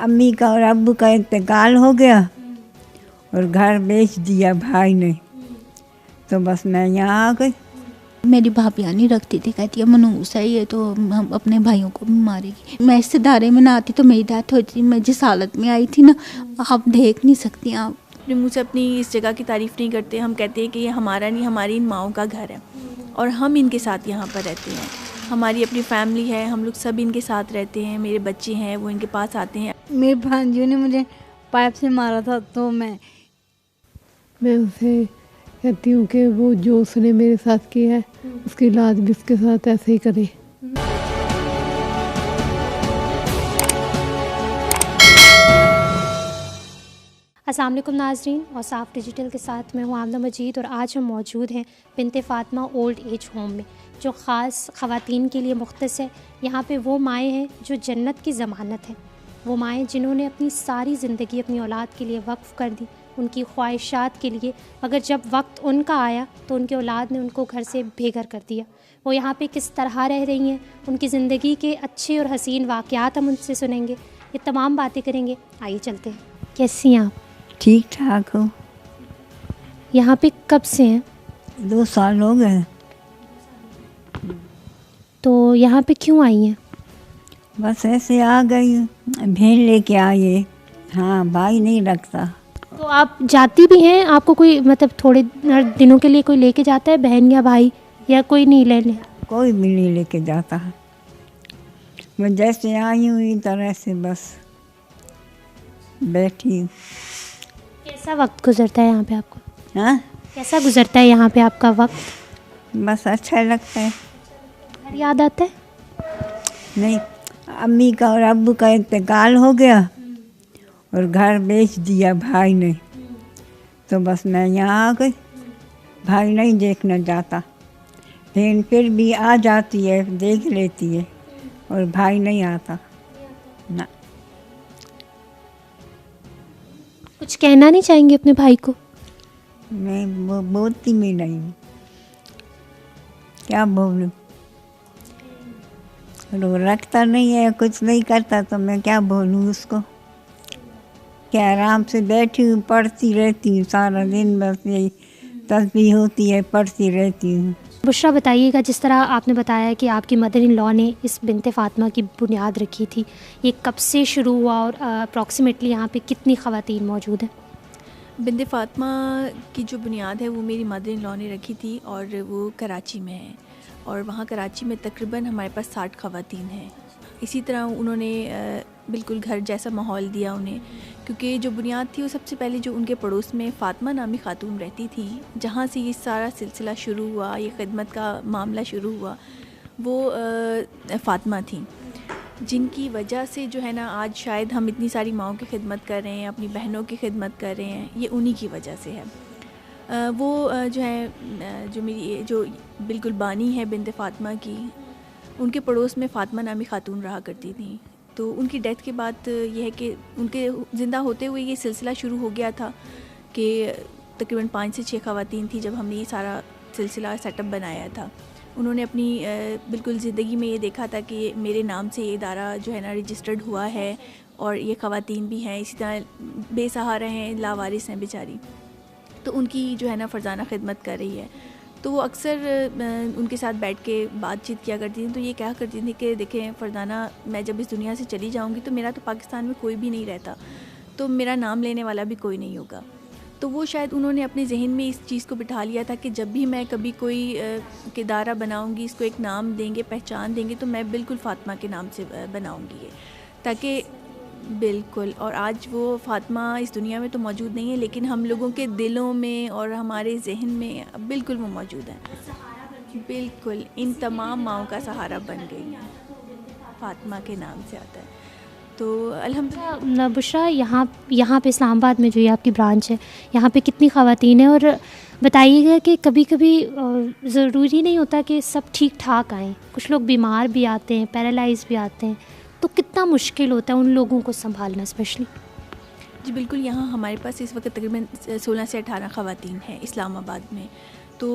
अम्मी का और अब्बू का इंतकाल हो गया और घर बेच दिया भाई ने, तो बस मैं यहाँ आ गई। मेरी भाभियाँ नहीं रखती थी, कहती है मनूस है ये तो हम अपने भाइयों को भी मारेगी। मैं इस दायरे में ना आती तो मेरी डेथ होती। मैं जिस हालत में आई थी ना, आप देख नहीं सकती। आप अपने मुँह से अपनी इस जगह की तारीफ़ नहीं करते। हम कहते हैं कि ये हमारा नहीं, हमारी इन माओं का घर है और हम इनके साथ यहाँ पर रहते हैं। हमारी अपनी फैमिली है, हम लोग सब इनके साथ रहते हैं। मेरे बच्चे हैं वो इनके पास आते हैं। मेरे भांजियों ने मुझे पाइप से मारा था, तो मैं उनसे कहती हूँ कि वो जो उसने मेरे साथ किया है उसकी औलाद भी उसके साथ ऐसे ही करे। अस्सलाम वालेकुम नाज़रीन, और साफ डिजिटल के साथ मैं हूँ आमना मजीद और आज हम मौजूद हैं बिनते फ़ातिमा ओल्ड एज होम में, जो ख़ास ख़वातीन के लिए मुख्तस है। यहाँ पे वो माएँ हैं जो जन्नत की ज़मानत हैं, वो माएँ जिन्होंने अपनी सारी ज़िंदगी अपनी औलाद के लिए वक्फ़ कर दी, उनकी ख्वाहिशात के लिए, मगर जब वक्त उनका आया तो उनकी औलाद ने उनको घर से बेघर कर दिया। वो यहाँ पे किस तरह रह रही हैं, उनकी ज़िंदगी के अच्छे और हसीन वाक़यात हम उनसे सुनेंगे, ये तमाम बातें करेंगे। आइए चलते हैं। कैसी हैं आप? ठीक ठाक हो। यहाँ पे कब से हैं? 2 साल हो गए। तो यहाँ पे क्यों आई हैं? बस ऐसे आ गई, भेड़ लेके आई। हाँ, भाई नहीं रखता। तो आप जाती भी हैं? आपको कोई मतलब थोड़े दिनों के लिए कोई लेके जाता है, बहन या भाई, या कोई नहीं लेने? कोई भी नहीं लेके जाता है। मैं जैसे आई हूँ इस तरह से बस बैठी हूँ। कैसा वक्त गुजरता है यहाँ पे आपको? हाँ, कैसा गुजरता है यहाँ पे आपका वक्त? बस अच्छा लगता है। घर याद आता है? नहीं, अम्मी का और अब्बू का इंतकाल हो गया और घर बेच दिया भाई ने, तो बस मैं यहाँ आ गई। भाई नहीं देखना जाता, बहन फिर भी आ जाती है, देख लेती है, और भाई नहीं आता ना। कुछ कहना नहीं चाहेंगे अपने भाई को? मैं वो बोलती भी नहीं हूँ, क्या बोलूँ। वो रखता नहीं है, कुछ नहीं करता, तो मैं क्या बोलूँ उसको। क्या आराम से बैठी हूँ, पढ़ती रहती हूँ सारा दिन, बस यही तस्बीह होती है, पढ़ती रहती हूँ। बुशरा, बताइएगा, जिस तरह आपने बताया कि आपकी मदर इन लॉ ने इस बिनते फ़ातिमा की बुनियाद रखी थी, ये कब से शुरू हुआ और अप्रॉक्सीमेटली यहाँ पे कितनी ख़वातीन मौजूद हैं? बिनते फ़ातिमा की जो बुनियाद है वो मेरी मदर इन लॉ ने रखी थी और वो कराची में है, और वहाँ कराची में तकरीबन हमारे पास 60 ख़वातीन हैं। इसी तरह उन्होंने बिल्कुल घर जैसा माहौल दिया उन्हें, क्योंकि जो बुनियाद थी वो सबसे पहले जो उनके पड़ोस में फ़ातिमा नामी ख़ातून रहती थी, जहाँ से ये सारा सिलसिला शुरू हुआ, ये खिदमत का मामला शुरू हुआ, वो फ़ातिमा थी, जिनकी वजह से जो है ना आज शायद हम इतनी सारी माओं की खिदमत कर रहे हैं, अपनी बहनों की खिदमत कर रहे हैं, ये उन्हीं की वजह से है। वो जो है जो मेरी जो बिल्कुल बानी है बिनते फ़ातिमा की, उनके पड़ोस में फ़ातिमा नामी ख़ातून रहा करती थी। तो उनकी डेथ के बाद ये है कि उनके ज़िंदा होते हुए ये सिलसिला शुरू हो गया था कि तकरीबन 5 से 6 ख़वातीन थी जब हमने ये सारा सिलसिला सेटअप बनाया था। उन्होंने अपनी बिल्कुल ज़िंदगी में ये देखा था कि मेरे नाम से ये इदारा जो है ना रजिस्टर्ड हुआ है और ये ख़वातीन भी हैं, इसी तरह बेसहारा हैं, लावारिस हैं बेचारी, तो उनकी जो है ना फ़रज़ाना खिदमत कर रही है। तो वो अक्सर उनके साथ बैठ के बातचीत किया करती थी, तो ये कहा करती थी कि देखें फ़रज़ाना, मैं जब इस दुनिया से चली जाऊंगी तो मेरा तो पाकिस्तान में कोई भी नहीं रहता, तो मेरा नाम लेने वाला भी कोई नहीं होगा। तो वो शायद उन्होंने अपने जहन में इस चीज़ को बिठा लिया था कि जब भी मैं कभी कोई इदारा बनाऊंगी, इसको एक नाम देंगे, पहचान देंगे, तो मैं बिल्कुल फ़ातिमा के नाम से बनाऊंगी ये, ताकि बिल्कुल। और आज वो फ़ातिमा इस दुनिया में तो मौजूद नहीं है, लेकिन हम लोगों के दिलों में और हमारे जहन में बिल्कुल वो मौजूद है। बिल्कुल इन तमाम माओं का सहारा बन गई है, फ़ातिमा के नाम से आता है। तो अल्हम्दुलिल्लाह। बुशरा, यहाँ पे इस्लामाबाद में जो ये आपकी ब्रांच है, यहाँ पे कितनी ख़वातीन हैं? और बताइएगा कि कभी कभी ज़रूरी नहीं होता कि सब ठीक ठाक आएँ, कुछ लोग बीमार भी आते हैं, पैरालाइज भी आते हैं, तो कितना मुश्किल होता है उन लोगों को संभालना स्पेशली? जी बिल्कुल, यहाँ हमारे पास इस वक्त तकरीबन 16 से 18 ख़वातीन हैं इस्लामाबाद में। तो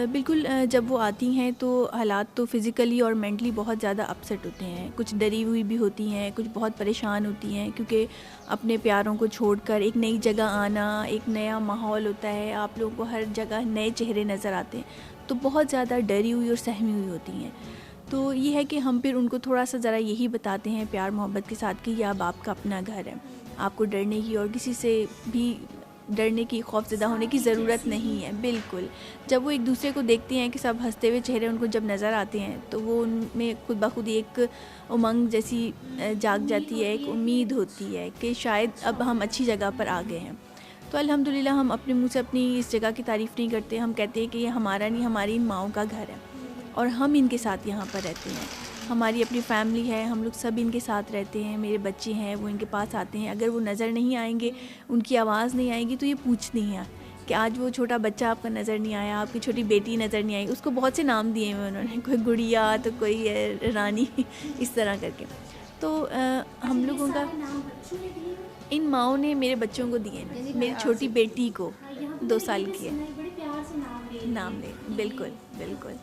बिल्कुल जब वो आती हैं तो हालात तो फ़िज़िकली और मेंटली बहुत ज़्यादा अपसेट होते हैं। कुछ डरी हुई भी होती हैं, कुछ बहुत परेशान होती हैं, क्योंकि अपने प्यारों को छोड़कर एक नई जगह आना, एक नया माहौल होता है, आप लोगों को हर जगह नए चेहरे नज़र आते हैं, तो बहुत ज़्यादा डरी हुई और सहमी हुई होती हैं। तो ये है कि हम फिर उनको थोड़ा सा ज़रा यही बताते हैं प्यार मोहब्बत के साथ कि ये अब आपका अपना घर है, आपको डरने की और किसी से भी डरने की, खौफज़दा होने की ज़रूरत नहीं है। बिल्कुल, जब वो एक दूसरे को देखती हैं कि सब हंसते हुए चेहरे उनको जब नज़र आते हैं तो वो उनमें खुद ब खुद एक उमंग जैसी जाग जाती है, एक उम्मीद होती है कि शायद अब हम अच्छी जगह पर आ गए हैं। तो अल्हम्दुलिल्लाह हम अपने मुँह से अपनी इस जगह की तारीफ़ नहीं करते, हम कहते हैं कि ये हमारा नहीं, हमारी इन माँओं का घर है और हम इनके साथ यहाँ पर रहते हैं। हमारी अपनी फैमिली है, हम लोग सब इनके साथ रहते हैं, मेरे बच्चे हैं वो इनके पास आते हैं, अगर वो नज़र नहीं आएंगे, उनकी आवाज़ नहीं आएगी तो ये पूछते हैं कि आज वो छोटा बच्चा आपका नज़र नहीं आया, आपकी छोटी बेटी नज़र नहीं आई। उसको बहुत से नाम दिए हुए उन्होंने, कोई गुड़िया तो कोई रानी इस तरह करके। तो हम लोगों का इन माँओं ने मेरे बच्चों को दिए हैं, मेरी छोटी बेटी को 2 साल की है, नाम ले। बिल्कुल बिल्कुल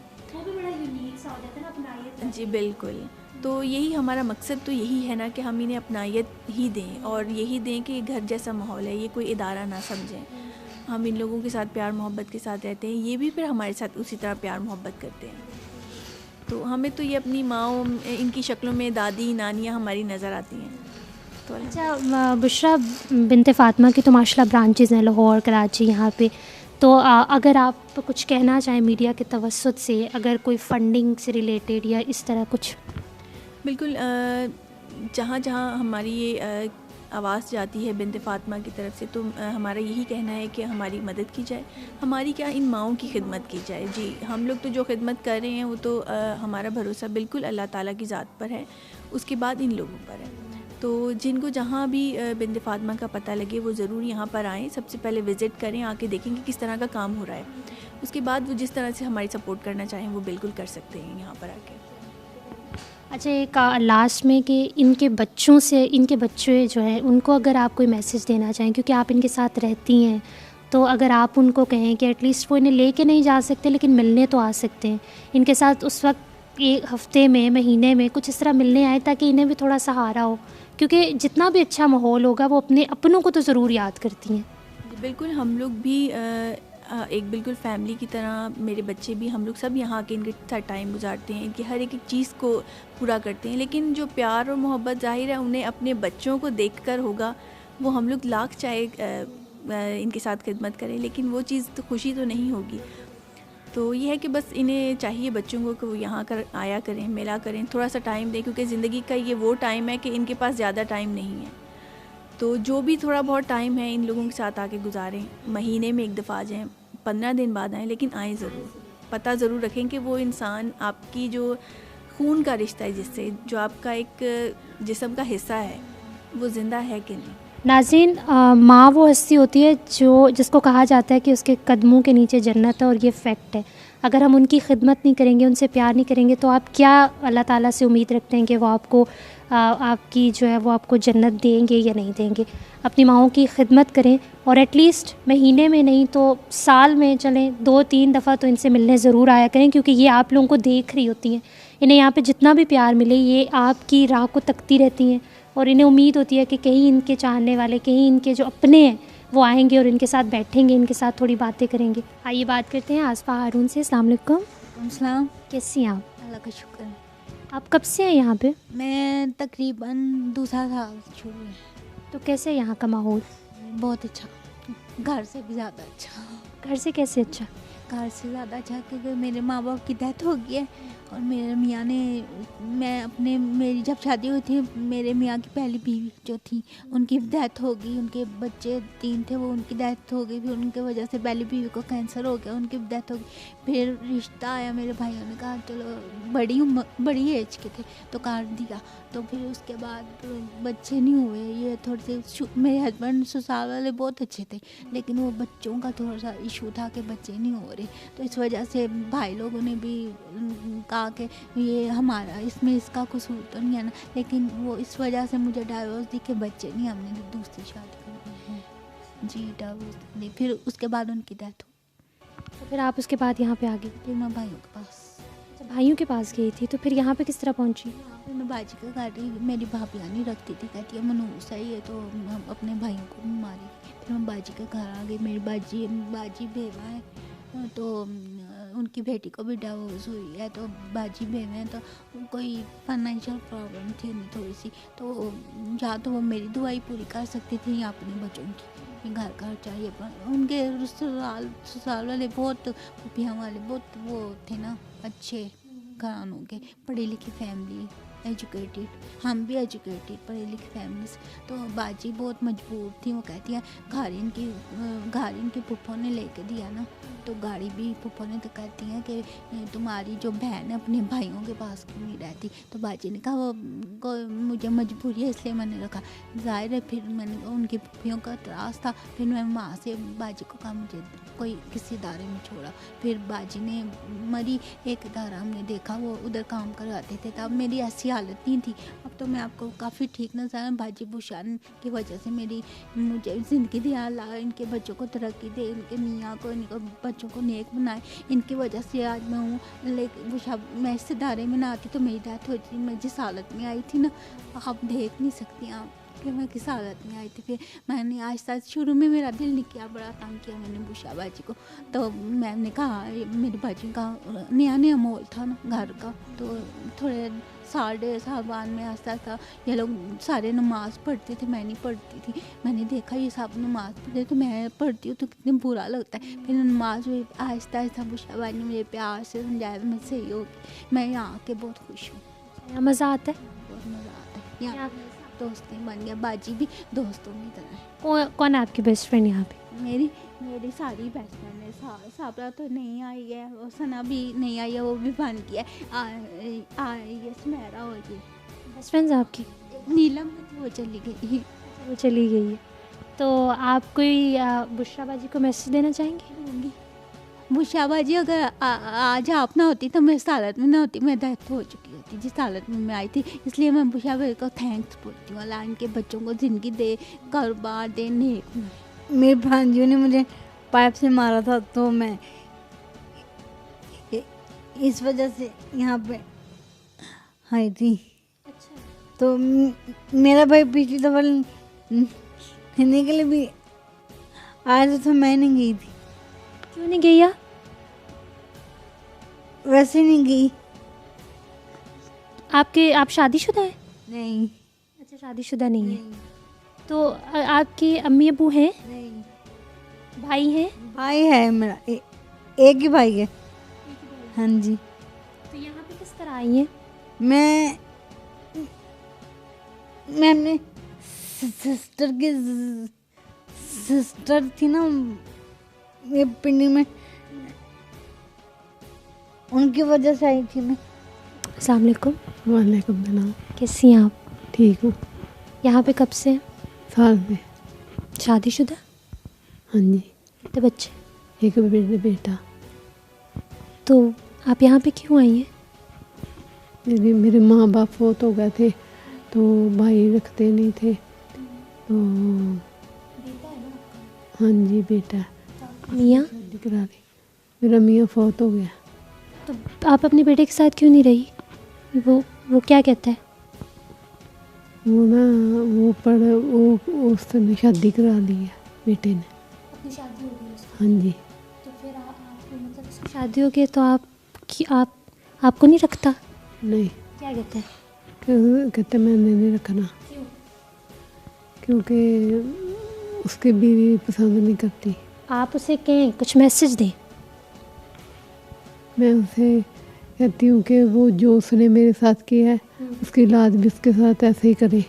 जी बिल्कुल। तो यही हमारा मकसद तो यही है ना कि हम इन्हें अपनायत ही दें और यही दें कि घर जैसा माहौल है, ये कोई इदारा ना समझें। हम इन लोगों के साथ प्यार मोहब्बत के साथ रहते हैं, ये भी फिर हमारे साथ उसी तरह प्यार मोहब्बत करते हैं। तो हमें तो ये अपनी माँओं, इनकी शक्लों में दादी नानियाँ हमारी नज़र आती हैं। तो अच्छा बुशरा बिनते फ़ातिमा की तो माशाल्लाह ब्रांचेज़ हैं लाहौर, कराची, यहाँ पे। तो अगर आप कुछ कहना चाहें मीडिया के तवस्सुत से, अगर कोई फंडिंग से रिलेटेड या इस तरह कुछ। बिल्कुल, जहाँ जहाँ हमारी ये आवाज़ जाती है बिनते फ़ातिमा की तरफ से, तो हमारा यही कहना है कि हमारी मदद की जाए, हमारी क्या इन माँओं की खिदमत की जाए। जी, हम लोग तो जो खिदमत कर रहे हैं वो तो हमारा भरोसा बिल्कुल अल्लाह ताला की ज़ात पर है, उसके बाद इन लोगों पर है। तो जिनको जहाँ भी बिनते फ़ातिमा का पता लगे वो ज़रूर यहाँ पर आएँ, सबसे पहले विज़िट करें, आके देखें कि किस तरह का काम हो रहा है। उसके बाद वो जिस तरह से हमारी सपोर्ट करना चाहें वो बिल्कुल कर सकते हैं यहाँ पर आके। अच्छा, एक लास्ट में कि इनके बच्चों से, इनके बच्चे जो हैं उनको अगर आप कोई मैसेज देना चाहें, क्योंकि आप इनके साथ रहती हैं, तो अगर आप उनको कहें कि एटलीस्ट वो इन्हें लेके नहीं जा सकते लेकिन मिलने तो आ सकते हैं, इनके साथ उस वक्त एक हफ़्ते में, महीने में कुछ इस तरह मिलने आए ताकि इन्हें भी थोड़ा सहारा हो, क्योंकि जितना भी अच्छा माहौल होगा वो अपने अपनों को तो ज़रूर याद करती हैं। बिल्कुल, हम लोग भी एक बिल्कुल फैमिली की तरह, मेरे बच्चे भी, हम लोग सब यहाँ आके इनके साथ टाइम गुजारते हैं, इनकी हर एक चीज़ को पूरा करते हैं। लेकिन जो प्यार और मोहब्बत ज़ाहिर है उन्हें अपने बच्चों को देखकर होगा, वो हम लोग लाख चाहे इनके साथ खिदमत करें, लेकिन वो चीज़ तो खुशी तो नहीं होगी। तो ये है कि बस इन्हें चाहिए बच्चों को कि वो यहाँ कर आया करें, मिला करें, थोड़ा सा टाइम दें, क्योंकि ज़िंदगी का ये वो टाइम है कि इनके पास ज़्यादा टाइम नहीं है। तो जो भी थोड़ा बहुत टाइम है इन लोगों के साथ आके गुजारें, महीने में एक दफ़ा आ जाएँ, 15 दिन बाद आएँ, लेकिन आएँ ज़रूर। पता ज़रूर रखें कि वो इंसान आपकी जो खून का रिश्ता है, जिससे जो आपका एक जिस्म का हिस्सा है, वो ज़िंदा है कि नहीं। नाज़रीन, माँ वो हस्ती होती है जिसको कहा जाता है कि उसके कदमों के नीचे जन्नत है, और ये फैक्ट है। अगर हम उनकी खिदमत नहीं करेंगे, उनसे प्यार नहीं करेंगे, तो आप क्या अल्लाह ताला से उम्मीद रखते हैं कि वो आपको आपकी जो है वो आपको जन्नत देंगे या नहीं देंगे। अपनी माँओं की खिदमत करें, और एटलीस्ट महीने में नहीं तो साल में चलें 2-3 दफ़ा तो इनसे मिलने ज़रूर आया करें, क्योंकि ये आप लोगों को देख रही होती हैं। इन्हें यहाँ पे जितना भी प्यार मिले, ये आपकी राह को तकती रहती हैं, और इन्हें उम्मीद होती है कि कहीं इनके चाहने वाले, कहीं इनके जो अपने हैं वो आएंगे और इनके साथ बैठेंगे, इनके साथ थोड़ी बातें करेंगे। आइए बात करते हैं आसफ़ा हारून से। अस्सलाम वालेकुम। अस्सलाम। कैसी हैं आप? अल्लाह का शुक्र है। आप कब से हैं यहाँ पे? मैं तकरीबन 2 साल शुरू है। तो कैसे है यहाँ का माहौल? बहुत अच्छा, घर से भी ज़्यादा अच्छा। घर से कैसे अच्छा? घर से ज़्यादा अच्छा, क्योंकि मेरे माँ बाप की डेथ हो गई है, और मेरे मियाँ ने, मेरी जब शादी हुई थी, मेरे मियाँ की पहली बीवी जो थी उनकी डेथ हो गई, उनके बच्चे 3 थे, वो उनकी डेथ हो गई, फिर उनके वजह से पहली बीवी को कैंसर हो गया, उनकी डेथ हो गई। फिर रिश्ता आया, मेरे भाइयों ने कहा चलो, बड़ी एज के थे तो काट दिया। तो फिर उसके बाद बच्चे नहीं हुए, ये थोड़े से, मेरे हस्बैंड ससुराल वाले बहुत अच्छे थे, लेकिन वो बच्चों का थोड़ा सा इशू था कि बच्चे नहीं हो रहे, तो इस वजह से भाई लोगों ने भी कहा कि ये हमारा, इसमें इसका कसूर तो नहीं है ना, लेकिन वो इस वजह से मुझे डाइवोर्स दी कि बच्चे नहीं, हमने दूसरी शादी करनी है। जी, डाइवोर्स दी, फिर उसके बाद उनकी डेथ हुई। तो फिर आप उसके बाद यहाँ पे आ गई? फिर मैं भाइयों के पास, अच्छा, भाइयों के पास गई थी, तो फिर यहाँ पे किस तरह पहुँची? फिर मैं बाजी का गाड़ी मेरी भाभी नहीं रखती थी, कहती है मनूस है ये तो हम अपने भाइयों को भी मारेगी। फिर मैं बाजी के घर आ गई। मेरी बाजी बेवा है, तो उनकी बेटी को भी डिवोर्स हुई है, तो बाजी बेवे हैं, तो कोई फाइनेंशियल प्रॉब्लम थी उन्हें थोड़ी सी, तो या तो वो मेरी दवाई पूरी कर सकती थी या अपने बच्चों की घर का चाहिए। पर उनके ससुराल वाले बहुत, पुपिया वाले बहुत वो थे ना, अच्छे घरानों के, पढ़ी लिखी फैमिली, एजुकेटेड, हम भी एजुकेटेड पढ़ी लिखी फैमिली से। तो बाजी बहुत मजबूर थी। वो कहती है घर इनकी पुप्पो ने लेके दिया ना, तो गाड़ी भी पुप्पो ने तो कहती है कि तुम्हारी जो बहन है अपने भाइयों के पास क्यों नहीं रहती। तो बाजी ने कहा वो मुझे मजबूरी है इसलिए मैंने रखा। जाहिर है फिर मैंने उनकी पुप्पियों का त्रास था, फिर मैं वहाँ से बाजी को कहा मुझे कोई किसी इदारे में छोड़ा। फिर बाजी ने मरी, एक इदारा हमने देखा, वो उधर काम करवाते थे, तब मेरी ऐसी हालत नहीं थी। अब तो मैं आपको काफ़ी ठीक नजर आ, बाजी बुशान की वजह से मुझे ज़िंदगी दिया अल्लाह, इनके बच्चों को तरक्की दे, इनके मियाँ को, इनके बच्चों को नेक बनाए, इनकी वजह से आज मैं हूँ। लेकिन बुशा मैं इस इदारे में ना आती तो मेरी डेथ होती। मैं जिस हालत में आई थी ना, आप देख नहीं सकती आप कि मैं किस हालत में आई थी। फिर मैंने आहिस्ता शुरू में मेरा दिल नहीं किया, बड़ा तंग किया मैंने बुशा बाजी को। तो मैंने कहा, मेरी बाजी का नया माहौल था ना घर का, तो थोड़े साल 1.5 साल बाद में आस्ता आस्ता ये लोग सारे नमाज़ पढ़ते थे, मैं नहीं पढ़ती थी। मैंने देखा ये सब नमाज़ पढ़ते तो मैं पढ़ती हूँ तो कितने बुरा लगता है। फिर नमाज हुई, आहिस्ता आहिस्ता बुशा बाजी ने मुझे प्यार से समझाया, मैं सही होगी। मैं यहाँ आके बहुत खुश हूँ, यहाँ मज़ा आता है? बहुत मज़ा आता है यहाँ। दोस्तें बन गया, बाजी भी दोस्तों की तरह है। कौन है आपकी बेस्ट फ्रेंड यहाँ पे? मेरी सारी बेस्ट फ्रेंड है। साबरा तो नहीं आई है, और सना भी नहीं आई है, वो भी बन गया ये सुमेरा हो गई। बेस्ट फ्रेंड्स आपकी? नीलम वो चली गई। वो चली गई है। तो आप कोई बुशरा बाजी को मैसेज देना चाहेंगी? बुशरा बाजी अगर आज आप ना होती तो मैं इस हालत में ना होती, मैं डेथ हो चुकी होती जिस हालत में मैं आई थी। इसलिए मैं बुशरा बाजी को थैंक्स बोलती हूँ, अल्लाह इनके बच्चों को ज़िंदगी दे, कारोबार दे, नेक बनाए। मेरे भांजियों ने मुझे पाइप से मारा था, तो मैं इस वजह से यहाँ पे आई थी। अच्छा। तो मेरा भाई पिछली दफा लेने के लिए भी आया था, तो मैं नहीं गई थी। क्यों नहीं गई आप? वैसे नहीं गई। आप शादीशुदा है? नहीं। अच्छा, शादीशुदा नहीं है। तो आपके अम्मी अबू हैं? नहीं। भाई हैं? भाई है मेरा, एक ही भाई है। हाँ जी। तो यहाँ पे किस तरह आई हैं? मैं अपने सिस्टर थी ना ये पिंडी में, उनकी वजह से आई थी मैं। अस्सलाम वालेकुम। वालेकुम सलाम। कैसी हैं आप? ठीक हूँ। यहाँ पे कब से हैं? साल में। शादीशुदा? हाँ जी। कितने बच्चे? एक बेटा। तो आप यहाँ पे क्यों आई हैं? मेरे माँ बाप फौत हो गए थे, तो भाई रखते नहीं थे, तो हाँ जी बेटा है। मियाँ? शादी करा ली, मेरा मियाँ फौत हो गया। तो आप अपने बेटे के साथ क्यों नहीं रही? वो क्या कहता है? वो ना वो उसने शादी करा ली है बेटे ने। अपनी शादी हो गई उसकी? हाँ जी। तो फिर आप मतलब उसकी शादी हो गई तो आपको नहीं रखता? नहीं। क्या कहता है? कहते मैंने नहीं रखना। क्यों? क्योंकि उसकी बीवी पसंद नहीं करती। आप उसे कहें, कुछ मैसेज दें। मैं उसे कहती हूँ कि वो जो उसने मेरे साथ किया है उसकी औलाद भी उसके साथ ऐसे ही करे।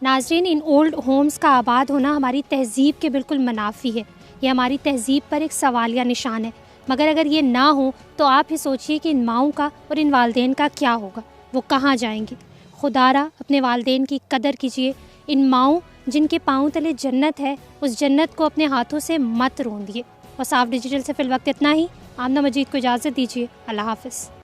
नाज़रीन, इन ओल्ड होम्स का आबाद होना हमारी तहज़ीब के बिल्कुल मुनाफी है। ये हमारी तहज़ीब पर एक सवालिया निशान है। मगर अगर ये ना हो तो आप ही सोचिए कि इन माओं का और इन वालदेन का क्या होगा, वो कहाँ जाएंगे। खुदारा अपने वालदेन की कदर कीजिए। इन माओं जिनके पाँव तले जन्नत है, उस जन्नत को अपने हाथों से मत रोंदिए। और साफ डिजिटल से फिल वक्त इतना ही। आमना मजीद को इजाज़त दीजिए। अल्लाह हाफ़िज़।